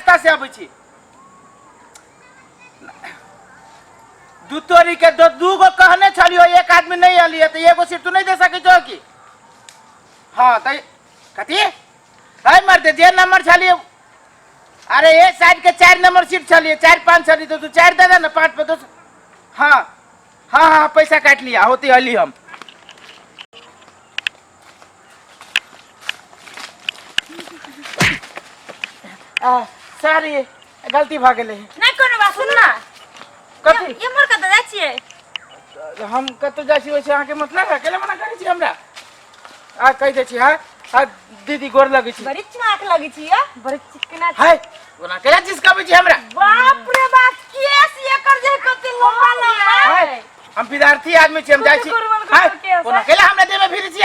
कत्ता से आबै छी दू तोरी के दू गो कहने छलियो एक आदमी नहीं आलिए तो एगो सीट तू नहीं दे सकै छो की हां त कथी है मर दे नंबर छलिए अरे ए साइड के 4 नंबर सीट छलिए 4 5 छलिए तो तू 4 दे दे ना 5 पे 2 हां हां हां पैसा काट लिया होती हली हम सॉरी गलती भ गेले नहीं कोनो बात सुन ना कथी ये मोर कत जाय छिए हम कत जाय छी वैसे आके मतलब है केले मना करै छी हमरा आ कह दे छी हां दीदी गोर लगे छी बड़ी चमक लगे छी या बड़ी चिकना है ओना केला चीज कबै छी हमरा बाप रे बाप केस एकर जे कते लंबा लंबा है हम विद्यार्थी आदमी छी हम जाय छी ओना केला हमरा दे में फिर छी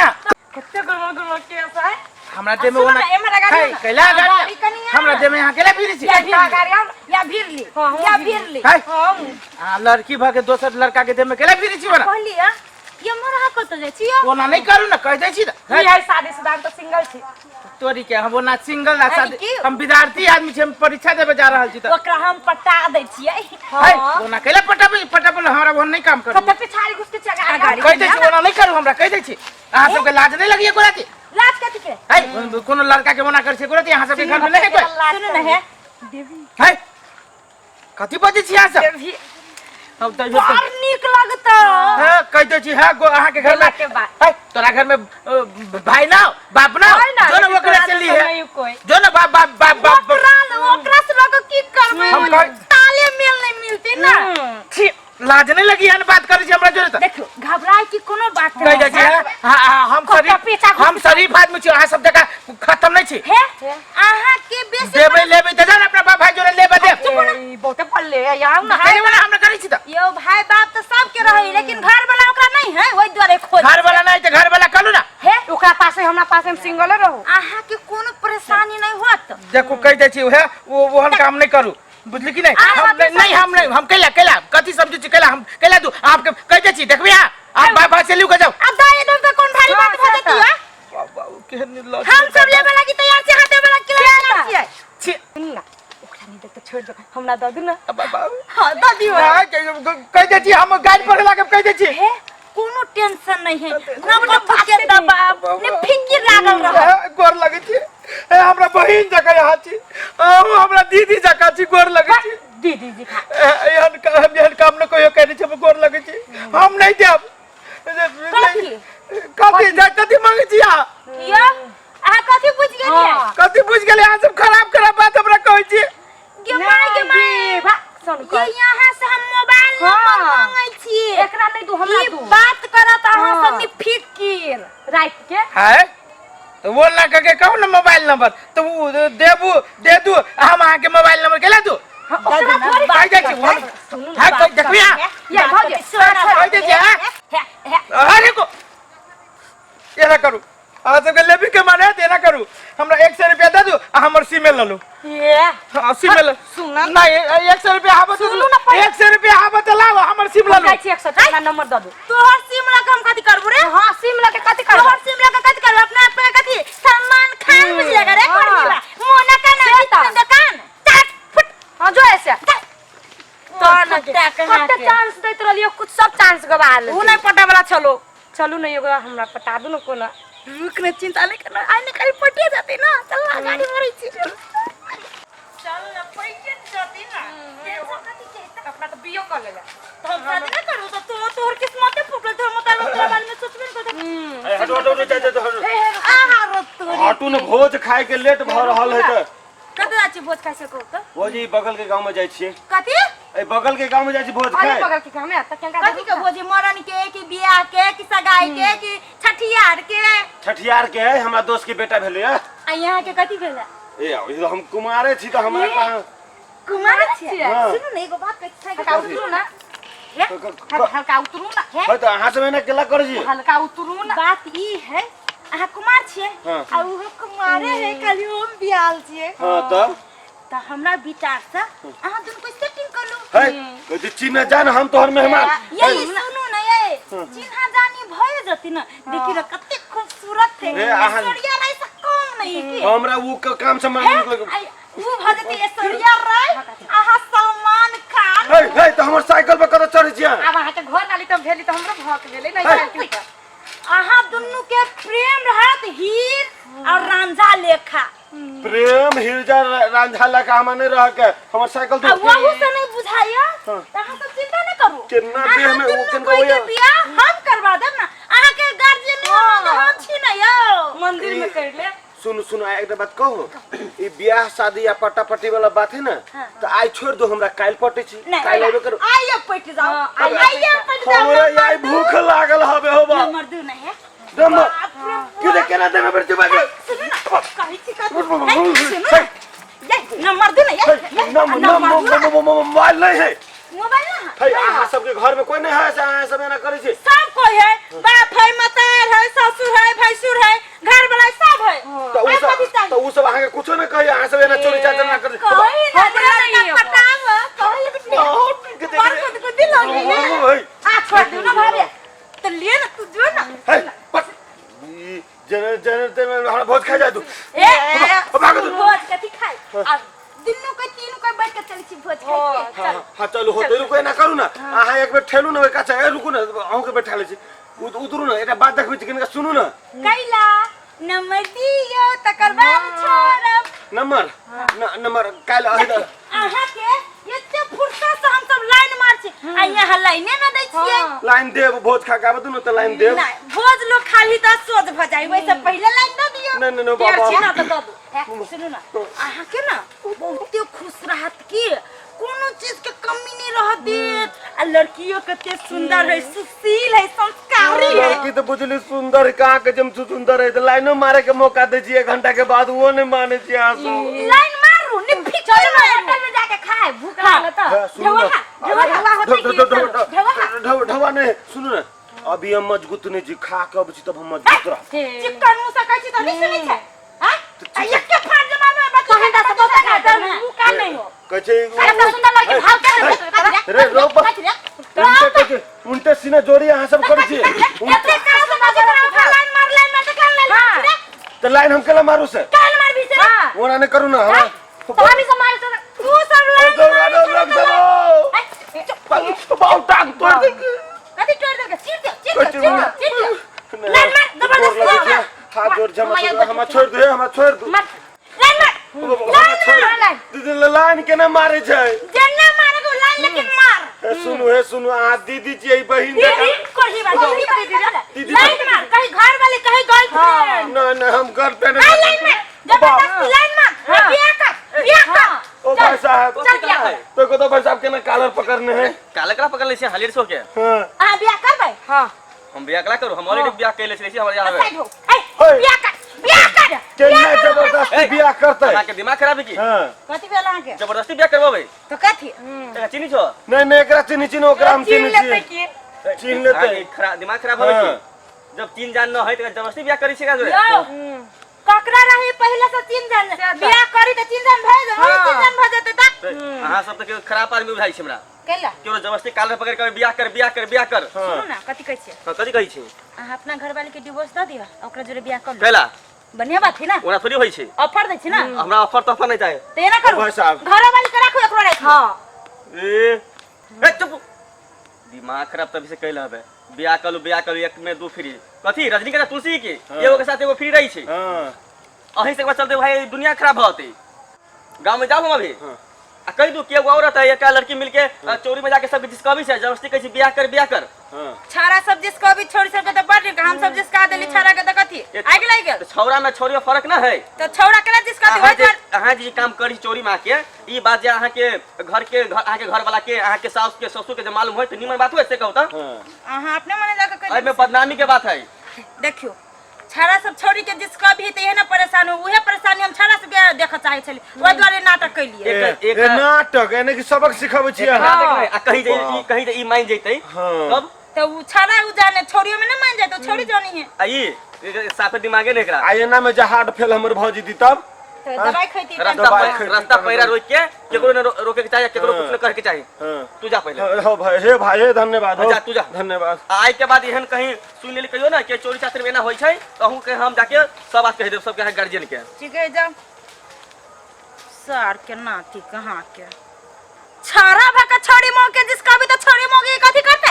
कते गुरमल केस है हमरा दे में ओना है केला गाड़ी हमरा दे में यहां केला फिर छी या गाड़ी या भीरली हां लड़की भागे दोसर लड़का के दे में केला फिर छी ओना कहली ये मोर कत जाय छी ओना नहीं करू ना कह दे छी ये है शादीशुदा तो सिंगल छी तोरी के हम ओना सिंगल ना शादी हम विद्यार्थी आदमी छी हम परीक्षा देबे जा रहल छी त ओकरा हम पटा दै छियै हां ओना केला पटाबे हमरा वो नहीं काम करू कते पिछाड़ी घुस के चगा गाड़ी कह दे छी ओना नहीं करू हमरा कह दे छी अहाँ सब के लाज नहीं लगिए कोराती लाज कथि के है कोनो लड़का के मना कर छै कोराती अहाँ सब के घर में नहीं है कोई सुन ना है देवी है कथि बजे छी अहाँ सब देवी हम त और नीक लगता हां कह दे छी हां अहाँ के घर में है तोरा घर में भाई ना बाप ना जो ना ओकरा से ली है जो ना बाप बाप बाप बाप ओकरा से लोग की करबे ताले मेल नहीं मिलते ना छी लाज नहीं लगी हन बात करे छी हमरा जोरे त देखो घबराए की कोनो बात कह दे छी हम शरीफ आदमी छी अहाँ सब जगह खत्म नहीं छी है अहाँ के बेसी देबे लेबे त जान अपना बाप भाई जोरे लेबे दे बहुते पल्ले यार ना है वाला हमरा करै छी त यो भाई बाप तो सब के रही लेकिन घर वाला ओकरा नहीं है ओइ द्वारे खोज घर वाला नहीं त घर वाला कलू ना है ओकरा पास है हमरा पास हम सिंगल रहू अहाँ के कोनो परेशानी नहीं होत देखो कह दे छी है वो हन काम नहीं करू बुझली कि नहीं हम नहीं हम केला कथि समझू छी केला हम केला दू आपके कह दे छी देखबी आप बाप भाई से लियो के जाओ अब दाई एकदम से कौन भारी बात हो जाती है बाबा केहन लज हम सब लेबे लगी तैयार से हाथे वाला केला छियै छी ना ओकरा नहीं देख छोड़ दो हमरा द दू ना बाबा हां द दियो कह दे छी हम गाड़ी पर लाके कह दे छी है कोनो टेंशन नहीं है नब के दबाव ने फिक्र लागल रह गोर लगे छी हमरा बहिन जका यहाँ छी हमरा दीदी जका छी गोर लगे छी दीदी जी खा एहन काम न कोई कहने छी गोर लगे छी हम नहीं देब कथी मांगे छी या आ कथी पूछ गेलिए कथी पूछ गेले अहाँ सब खराब बात हमरा कहै छी के माय ये यहाँ से हम मोबाइल नंबर मांगै छी एकरा नहीं दू हमरा दू बात करत अहाँ सब नि फिकिर रात के है तो बोल ना के कहू ना मोबाइल नंबर तो दे दू हम अहाँ के मोबाइल नंबर केला दू ओकरा थोड़ी कह दे छी हां कोई देखबी ये भ जे कह दे छी अरे को ये ना करू आ सब के लेबी के माने देना करू हमरा 100 रुपया दे दू हमर सिम ले लो ये सिम ले सुन नहीं 100 रुपया हाबत 100 रुपया हाबत लाओ हमर सिम ले लो जाय छी 100 ना नंबर द दू तोहर सिम ला हम कथि करबू रे हां सिम ला के कथि करबू तोहर सिम ला के कथि करबू अपना पे कथि सलमान खान बुझलेगा रे करबीला मोना का ना दुकान चट फुट हां जो ऐसे तो ना कते चांस दैत रहलियो कुछ सब चांस गवा ले उ नहीं पटा वाला चलो नहीं एगो हमरा पटा दू न कोना रुक ने चिंता नहीं करना आने कहीं पटिया जाती ना चल ना गाड़ी मरी छी चल ना पैसे जाती ना अपना तो बियो कर लेला तो हम शादी ना करू तो तोहर किस्मत फुटल तो मतलब तोरा बारे में सोचबे कर हटो हटू न भोज खाए के लेट भ रहल है त कते जाची भोज खाए से को त वो जी बगल के गांव में जाय छी कथि ए बगल के गांव में जाय छी भोज खाए बगल के गांव में त केंगा कथि के भोज मरन के कि बियाह के कि सगाई के कि छठियार के है हमरा दोस्त के बेटा भेले है आ यहां के कथि भेला ए हम कुमारे छी त हमरा कहां कुमार छी सुनु न एगो बात कहै छै उतरू ना हल्का उतरू ना है त अहाँ से मैंने केला कर जी हल्का उतरू ना बात ई है अहाँ कुमार छिए आ उहो कुमारे है खाली हम बियाल छिए हां त हमरा विचार से अहाँ दुन को सेटिंग कर लो है कथि चिन्ह जान हम तोहर मेहमान यही सुनु न ये चिन्ह जानी भए जति न देखि र कते खूबसूरत थे सड़िया नहीं से कम नहीं की हमरा वो काम से मन निकल वो भजती ऐश्वर्या राय आहा सलमान खान हे हे तो हमर साइकिल पे कत चढ़ छिया अब अहाँ के घर वाली तो भेली तो हमरो भक भेलै नहीं है। साइकिल पर आहा दुन्नु के प्रेम रहत हीर और रांझा लेखा प्रेम हिरजा रांझा लगा हमने रह के हमर साइकिल आ तो वहु से नहीं बुझाया हाँ। तहां सब चिंता नहीं करू केना देह में दुन्नु उ केन कोई के होया बियाह हम करवा देब ना आहा के गार्जियन हम छी ना यो मंदिर में कर ले सुन सुन एक बात कहो ई ब्याह शादी या पट्टा पट्टी वाला बात है ना तो आई छोड़ दो हमरा काल पटे छी काल आबे करो आइए पट जाओ आइए पट जाओ हमरा याई भूख लागल हबे होबा नंबर 2 नहीं है दम कि दे केना दे में बरती बागे सुनो ना कहि छी का सुनो ये नंबर 2 नहीं है मोबाइल नहीं है मोबाइल ना है अहाँ सबके घर में कोई नहीं है ऐसा अहाँ सब ना करे छी सब कोई है बाप है मतार है ससुर है भैंसुर है घर वाला सब है तो उ सब अहाँ के कुछो ना कहि अहाँ सब ना चोरी चाचर ना करे कोई ना पटांग कोई बिटनी बात को दिल लगी है आ छोड़ दो ना भाभी तो लिए ना तू जो ना है बस जनर जनर ते में हमरा बहुत खा जा दू ए भाग दो भोज कथि खाई अब दिनों के तीनों के बैठ के चली छी भोज खाई हां चलो होते रुको ना करू ना अहाँ एक बेर ठेलू ना काचा ए रुकू ना अहू के बैठा ले छी उतरू ना एटा बात देखबै छी किनका सुनू ना कैला नंबर दियो तकर बाद छोड़ब नंबर काल आही आहा के एते फुर्सत से हम सब लाइन मार छी आ यहाँ लाइने ना दै छियै लाइन देब भोज खा के आबे दू ना त लाइन देब नहीं भोज लोग खाली त सोच भ जाई वैसे पहले लाइन दे दियो नहीं बाबा छी ना त दो सुनो ना आहा के ना बहुते खुश रहत की कोनो चीज के कमी नहीं रहत देत आ लड़कियों कते सुंदर है सुशील है संस्कारी है लड़की तो बुझली सुंदर कहाँ के जम सुंदर है तो लाइनो मारे के मौका दे छी 1 घंटा के बाद वो नहीं माने छी आंसू लाइन मारू निफी चलो ना होटल में जाके खाए भूख लागल त ढवा नहीं सुनो ना अभी हम मजबूत नहीं जी खा के अब छी तब हम मजबूत रह चिकन मुसा कहै छी त नहीं सुनै छै हां एक के फाड़ जमा में बच्चा घंटा से बता का मुंह का नहीं हो कहे अरे सुंदर लड़की भाव के रे रो उनते सीना जोड़ी यहाँ सब कर छी एते का से बाजे लाइन मार तो कर ले तो लाइन हम केला मारू से काल मार भी से ओना नहीं करू ना तो अभी से मार तू सब लाइन लग सब बाउ टांग तोड़ दे कथि तोड़ दे चीर दे लाइन मार जबरदस्ती हाथ जोड़ जमा हम छोड़ दे लाइन मार लाइन केना मारे छै जन्ना मारे को लाइन लेकिन मार हे सुनु आ दीदी जी बहिन कोही बात लाइन मार कहीं घर वाले कहीं गर्लफ्रेंड ना हम गर्लफ्रेंड लाइन मार जबरदस्ती लाइन मार बियाह कर ओ भाई साहब चल बियाह कर तो को तो भाई साहब केना कालर पकड़ने है काले करा पकड़ ले छी हालिर सो के हां हां बियाह कर भाई हां हम बियाह करा करू हम ऑलरेडी बियाह कैले छी हमरा यहाँ साइड हो बियाह कर केना जबरदस्ती बियाह करते के दिमाग खराब है की हां कथि भेला के जबरदस्ती बियाह करबो भाई तो कथि चीनी छो नहीं एकरा चिन्ह ओकरा हम चिन्ह चिन्ह लेते दिमाग खराब हो की जब 3 जान न है त जबरदस्ती बियाह करी छी का जोरे ककरा रही पहले से 3 जन बियाह करी त 3 जन भए जाए 3 जन भए जेते त अहाँ सब त खराब आदमी बुझाई छी हमरा केला केओ जबरदस्ती कालर पकड़ के बियाह कर सुनो ना कथि कहै छी हां कथि कहै छी अहाँ अपना घर वाले के डिवोर्स द दियो ओकरा जोरे बियाह कर लो कैला बढ़िया बात है ना ओना थोड़ी होई छी ऑफर दै छी ना हमरा ऑफर तफर नहीं चाहे ते ना करू भाई साहब घर वाले के राखो एकरो राखो हां ए चुप दिमाग खराब तभी से कैला हबे बियाह करू एक में 2 फ्री कथी रजनीकांत तुलसी के एगो के साथ एगो फ्री रही छी हां अहीं से एक बार चलते भाई दुनिया खराब होती गांव में जाओ हम अभी आ कह दू के एगो औरत है एक लड़की मिलके चोरी में जाके सब डिस्कवरी से जबरदस्ती कहै छी बियाह कर हां छारा सब जिसको भी छोड़ सके तो बढ़ हम सब जिसका देली छारा के त कथी आगे लाग गेल तो छौरा में छोरी में फर्क ना है तो छौरा केला जिसका दे अहाँ जी काम करी चोरी में के ई बात जे अहाँ के अहाँ के घर वाला के अहाँ के सास के ससुर के जे मालूम होय त निमन बात होय से कहू त अहाँ अपने मने जाके कह में बदनामी के बात है देखियो छारा सब छोड़ी के जिसका भी त एहना परेशान हो उहे परेशानी हम छारा से देख चाहे छली ओइ द्वारे नाटक कैलिए एक नाटक यानी कि सबक सिखाबै छी आ कहीं जे ई मान जइतै तब तो उ छारा उ जाने छोरियो में ना मान जाए तो छोड़ी जानी है आई साफे दिमागे नहीं एकरा आयना में जहाड फेल हमर भौजी दी तब तो दवाई खैती रास्ता पैरा रोक के केकरो ने रोके के चाहिए केकरो कुछ न करे के चाहिए तू जा पहले हो भाई हे धन्यवाद हो जा तू जा धन्यवाद आइ के बाद एहन कहीं सुन लेली कहियो ना के चोरी चातर में ना होई छै कहूं के हम जाके सब बात कह देब सब के गार्जियन के ठीक है जाओ सर के नाती कहाँ के छारा भका छोड़ी मोह के जिसका भी तो छोड़ी मोह के कथी करते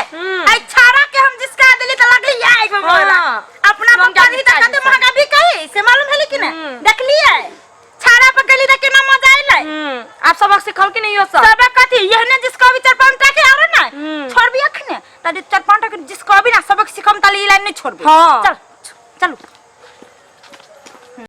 आई छारा के हम जिसका दिली तो लगली या एक मोला अपना बंगाली त कते महंगा भी कही से मालूम है कि ना देख लिया छारा पे गली त केना मजा आइले आप सबक सिखाओ कि नहीं हो सब सबक कथी यहने जिसका भी 4-5 टके आरो ना छोड़ भी अखने त 4-5 टके जिसका भी ना सबक सिखम ताली लाइन नहीं छोड़बे हाँ। चल